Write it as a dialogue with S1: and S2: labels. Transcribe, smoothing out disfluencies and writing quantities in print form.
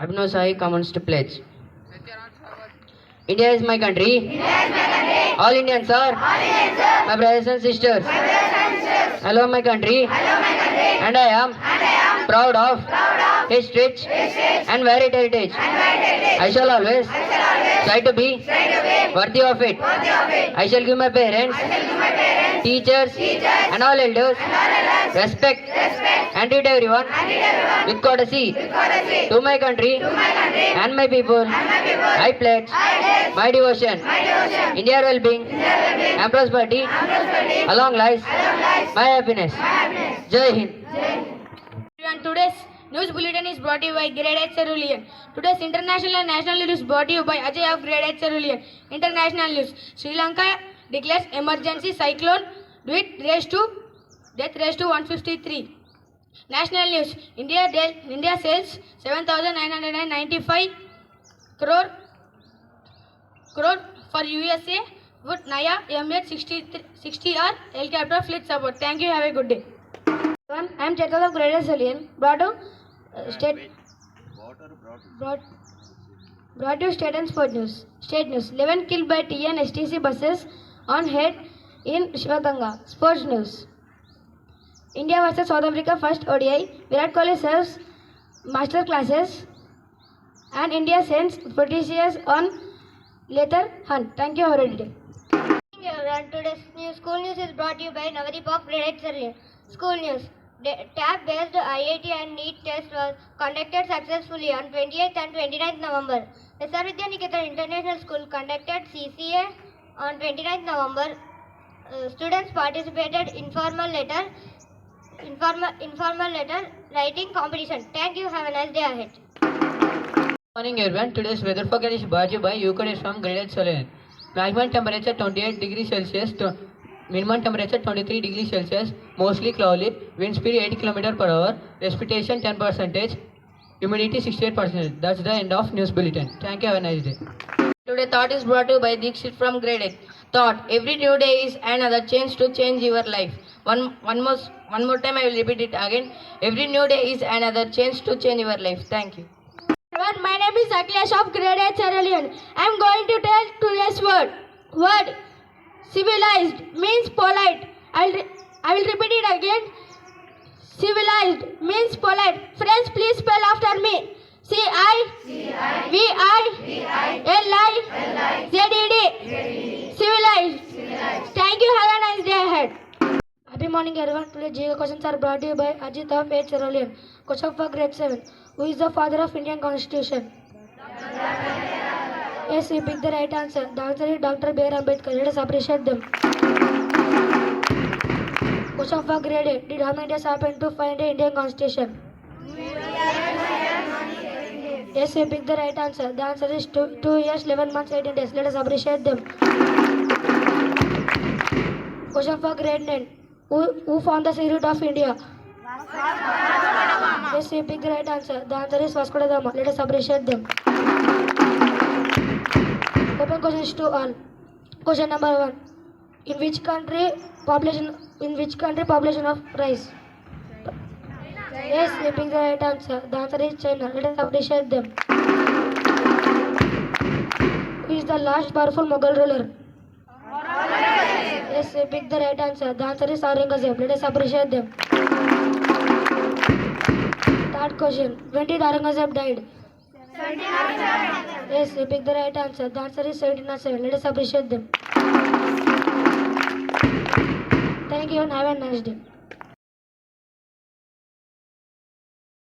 S1: Abhinav Sai comments to pledge. India is my country. All Indians are my brothers and sisters. I love my country. And I am proud of its rich and varied heritage. I shall always try to be worthy of it. I shall give my parents, teachers, and all elders respect and treat everyone with courtesy. To my country and my people, I pledge my devotion. India well-being and prosperity. Along lies my happiness. Jai Hind.
S2: And today's news bulletin is brought to you by Grade-VIII Cerulean. Today's international and national news is brought to you by Ajay of Grade-VIII Cerulean. International news: Sri Lanka declares emergency cyclone. Death raised to 153. National news: India sells 7,995 crore for USA with Naya M860R helicopter fleet support. Thank you. Have a good day. I am Chetal of Grade-VIII Cerulean. Brought to state and sport news. State news: 11 killed by TN-STC buses on head in Shivaganga. Sports news: India vs South Africa first ODI. Virat Kohli serves master classes and India sends Proteus on later hunt. Thank you. Have a good day. Today's news, school news is brought to you by Navadip of Grade-VIII Cerulean. School news: TAP-based IIT and NEET test was conducted successfully on 28th and 29th November. SR Vidya Niketan International School conducted CCA on 29th November. Students participated informal letter writing competition. Thank you. Have a nice day ahead.
S1: Good morning everyone. Today's weather forecast is brought to you by Euclid from Grade-VIII Cerulean. Maximum temperature 28 degrees Celsius. Minimum temperature 23 degrees Celsius. Mostly cloudy. Wind speed 80 km per hour. Precipitation 10%. Humidity 68%. That's the end of news bulletin. Thank you. Have a nice day. Today thought is brought to you by Dixit from Grade-VIII. Thought: every new day is another chance to change your life. One more time I will repeat it again. Every new day is another chance to change your life. Thank you.
S2: My name is Akhilesh of Grade-VIII Cerulean. I am going to tell today's word. Word: civilized means polite. I will repeat it again. Civilized means polite. Friends, please spell after me. CIVILIZED. Civilized. Thank you. Have a nice day ahead. Happy morning everyone. Today GK questions are brought to you by Ajit of 8 Cerulean. Question for grade 7. Who is the father of Indian Constitution? Yes, you picked the right answer. The answer is Dr. B.R. Ambedkar. Let us appreciate them. Question for grade 8. Did how many days happen to find the Indian Constitution? Yes, you picked the right answer. The answer is 2 years, 11 months, 18 days. Let us appreciate them. Question for grade 9. Who found the sea route of India? Yes, you picked the right answer. The answer is Vasco da Gama. Let us appreciate them. Open questions to all. Question number 1. In which country population of rice? Yes, you picked the right answer. The answer is China. Let us appreciate them. Who is the last powerful Mughal ruler? Yes, you picked the right answer. The answer is Aurangzeb. Let us appreciate them. Third question. When did Aurangzeb died? Yes, you picked the right answer. The answer is 1707. Let us appreciate them. Thank you and have a nice day.